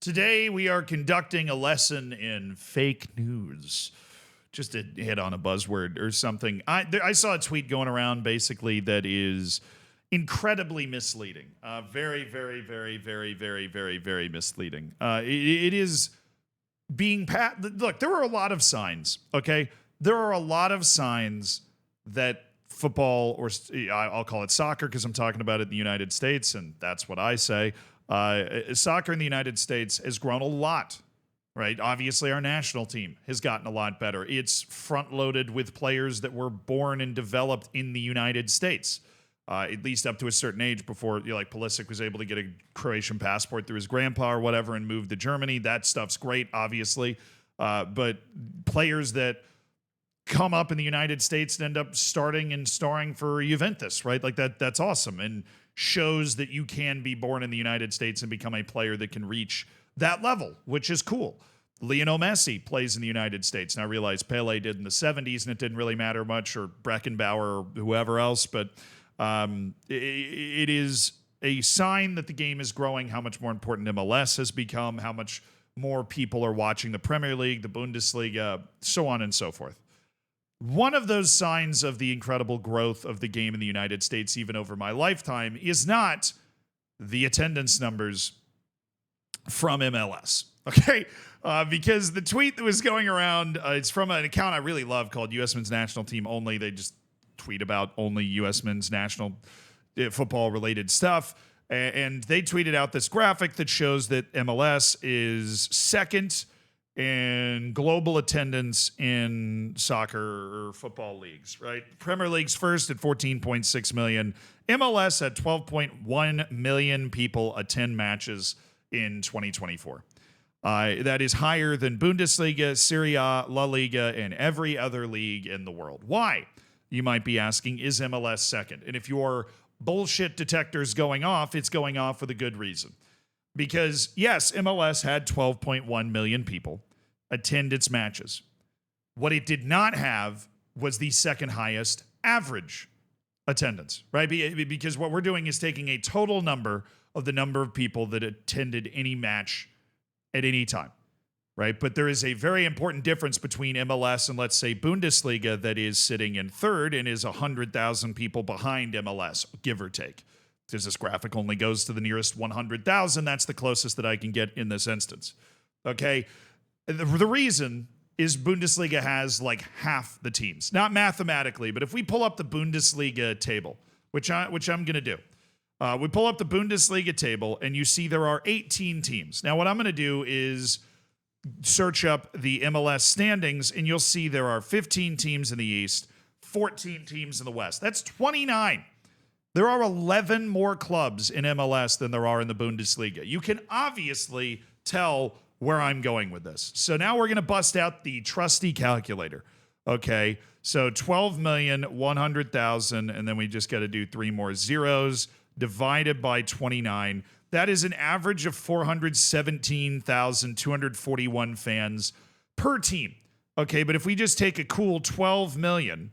Today we are conducting a lesson in fake news. Just to hit on a buzzword or something. I saw a tweet going around basically that is incredibly misleading. Very, very, very, very, very, very, very misleading. It is being look, there are a lot of signs, okay? There are a lot of signs that football, or I'll call it soccer because I'm talking about it in the United States, and that's what I say. Soccer in the United States has grown a lot, right? Obviously, our national team has gotten a lot better. It's front-loaded with players that were born and developed in the United States, at least up to a certain age before, like Pulisic was able to get a Croatian passport through his grandpa or whatever and move to Germany. That stuff's great, obviously. But players that come up in the United States and end up starting and starring for Juventus, right? Like that's awesome. And shows that you can be born in the United States and become a player that can reach that level, which is cool. Lionel Messi plays in the United States. And I realize Pele did in the 70s and it didn't really matter much, or Beckenbauer or whoever else, but it is a sign that the game is growing, how much more important MLS has become, how much more people are watching the Premier League, the Bundesliga, so on and so forth. One of those signs of the incredible growth of the game in the United States, even over my lifetime, is not the attendance numbers from MLS, okay? Because the tweet that was going around, it's from an account I really love called U.S. Men's National Team Only. They just tweet about only U.S. Men's National football-related stuff. And they tweeted out this graphic that shows that MLS is second in global attendance in soccer or football leagues, right? Premier League's first at 14.6 million. MLS had 12.1 million people attend matches in 2024. That is higher than Bundesliga, Serie A, La Liga, and every other league in the world. Why? You might be asking, is MLS second? And if your bullshit detector's going off, it's going off with a good reason. Because, yes, MLS had 12.1 million people attend its matches. What it did not have was the second highest average attendance, right? Because what we're doing is taking a total number of the number of people that attended any match at any time, right? But there is a very important difference between MLS and, let's say, Bundesliga, that is sitting in third and is 100,000 people behind MLS, give or take. Because this graphic only goes to the nearest 100,000. That's the closest that I can get in this instance. Okay? The reason is Bundesliga has like half the teams. Not mathematically, but if we pull up the Bundesliga table, which I'm going to do. We pull up the Bundesliga table, and you see there are 18 teams. Now, what I'm going to do is search up the MLS standings, and you'll see there are 15 teams in the East, 14 teams in the West. That's 29. There are 11 more clubs in MLS than there are in the Bundesliga. You can obviously tell where I'm going with this. So now we're going to bust out the trusty calculator. Okay, so 12,100,000, and then we just got to do three more zeros, divided by 29. That is an average of 417,241 fans per team. Okay, but if we just take a cool 12 million,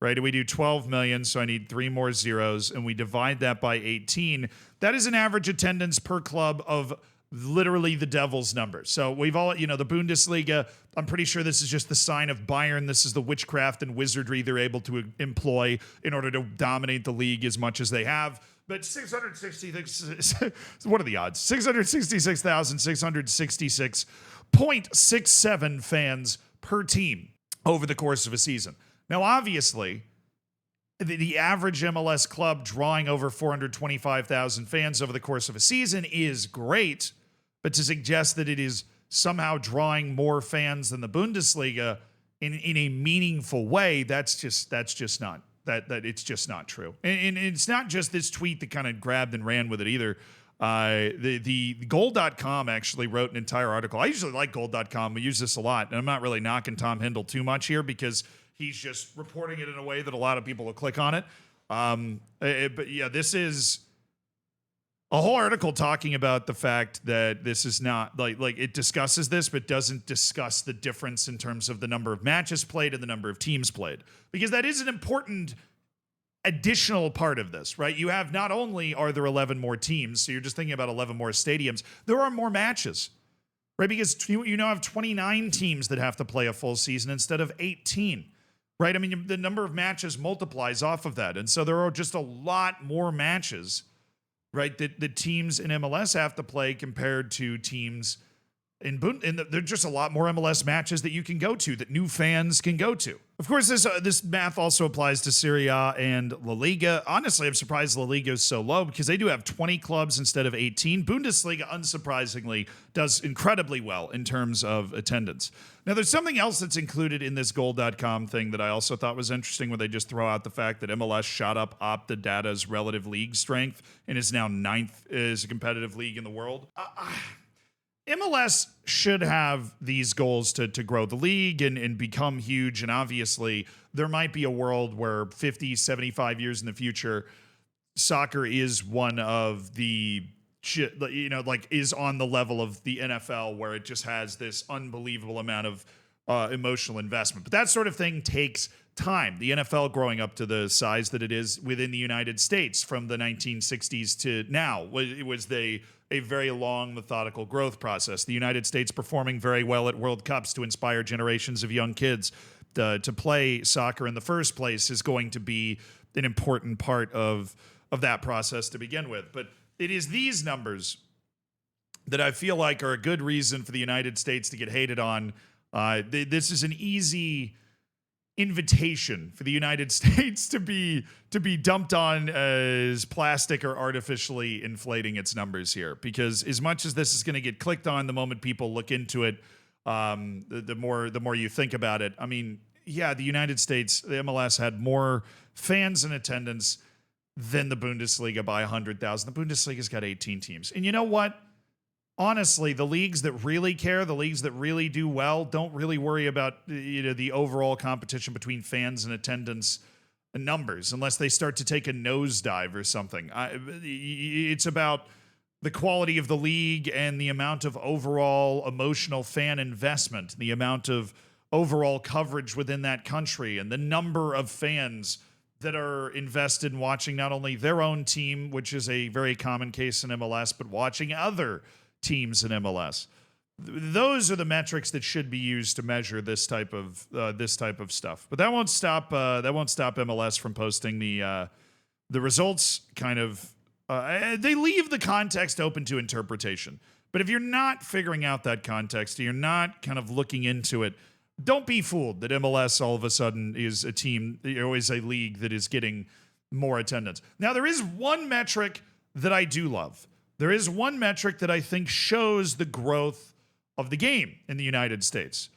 right, we do 12 million, so I need three more zeros, and we divide that by 18, that is an average attendance per club of literally the devil's number. So we've all, the Bundesliga, I'm pretty sure this is just the sign of Bayern. This is the witchcraft and wizardry they're able to employ in order to dominate the league as much as they have. But 666, what are the odds? 666,666.67 fans per team over the course of a season. Now, obviously, the average MLS club drawing over 425,000 fans over the course of a season is great, but to suggest that it is somehow drawing more fans than the Bundesliga in a meaningful way, that's just not it's just not true. And it's not just this tweet that kind of grabbed and ran with it either. The Goal.com actually wrote an entire article. I usually like Goal.com. We use this a lot, and I'm not really knocking Tom Hindle too much here because he's just reporting it in a way that a lot of people will click on it. But yeah, this is a whole article talking about the fact that this is not like it discusses this, but doesn't discuss the difference in terms of the number of matches played and the number of teams played, because that is an important additional part of this, right? You have, not only are there 11 more teams, so you're just thinking about 11 more stadiums, there are more matches. right? Because you now have 29 teams that have to play a full season instead of 18, right? I mean, the number of matches multiplies off of that. And so there are just a lot more matches, right, that the teams in MLS have to play compared to teams there's just a lot more MLS matches that you can go to, that new fans can go to. Of course, this math also applies to Serie A and La Liga. Honestly, I'm surprised La Liga is so low because they do have 20 clubs instead of 18. Bundesliga, unsurprisingly, does incredibly well in terms of attendance. Now, there's something else that's included in this goal.com thing that I also thought was interesting, where they just throw out the fact that MLS shot up Opta Data's relative league strength and is now 9th as a competitive league in the world. MLS should have these goals to grow the league and become huge. And obviously, there might be a world where 50, 75 years in the future, soccer is one of the, is on the level of the NFL, where it just has this unbelievable amount of emotional investment. But that sort of thing takes time. The NFL growing up to the size that it is within the United States from the 1960s to now, it was a very long, methodical growth process. The United States performing very well at World Cups to inspire generations of young kids to play soccer in the first place is going to be an important part of that process to begin with. But it is these numbers that I feel like are a good reason for the United States to get hated on. This is an easy invitation for the United States to be dumped on as plastic or artificially inflating its numbers here, because as much as this is going to get clicked on the moment people look into it, the more you think about it. I mean, yeah, the United States, the MLS had more fans in attendance than the Bundesliga by 100,000. The Bundesliga's got 18 teams. And you know what? Honestly, the leagues that really care, the leagues that really do well, don't really worry about the overall competition between fans and attendance and numbers, unless they start to take a nosedive or something. It's about the quality of the league and the amount of overall emotional fan investment, the amount of overall coverage within that country, and the number of fans that are invested in watching not only their own team, which is a very common case in MLS, but watching other teams in MLS. Those are the metrics that should be used to measure this type of stuff. But that won't stop MLS from posting the results. Kind of they leave the context open to interpretation. But if you're not figuring out that context, you're not kind of looking into it, don't be fooled that MLS all of a sudden is a team, is a league that is getting more attendance. Now, there is one metric that I do love. There is one metric that I think shows the growth of the game in the United States.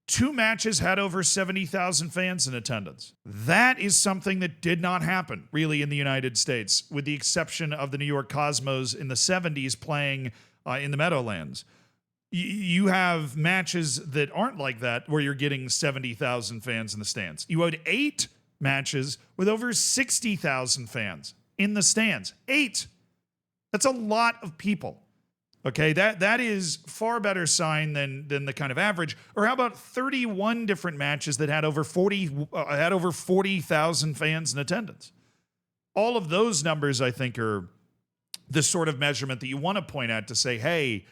2 matches had over 70,000 fans in attendance. That is something that did not happen, really, in the United States, with the exception of the New York Cosmos in the 70s playing in the Meadowlands. You have matches that aren't like that, where you're getting 70,000 fans in the stands. You had 8 matches with over 60,000 fans in the stands. 8. That's a lot of people. Okay, that is far better sign than the kind of average. Or how about 31 different matches that had over 40,000 fans in attendance? All of those numbers, I think, are the sort of measurement that you want to point at to say, hey,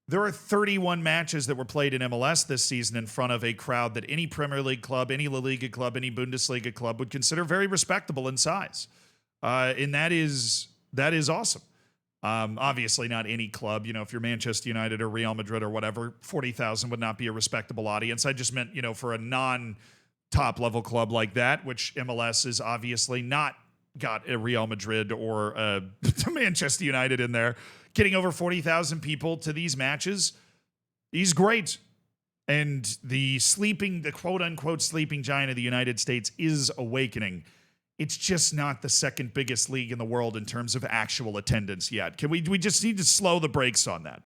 there are 31 matches that were played in MLS this season in front of a crowd that any Premier League club, any La Liga club, any Bundesliga club would consider very respectable in size. And that is awesome. Obviously not any club, if you're Manchester United or Real Madrid or whatever, 40,000 would not be a respectable audience. I just meant, for a non-top level club like that, which MLS is obviously not got a Real Madrid or Manchester United in there, getting over 40,000 people to these matches, he's great. And the quote unquote sleeping giant of the United States is awakening. It's just not the second biggest league in the world in terms of actual attendance yet. We just need to slow the brakes on that.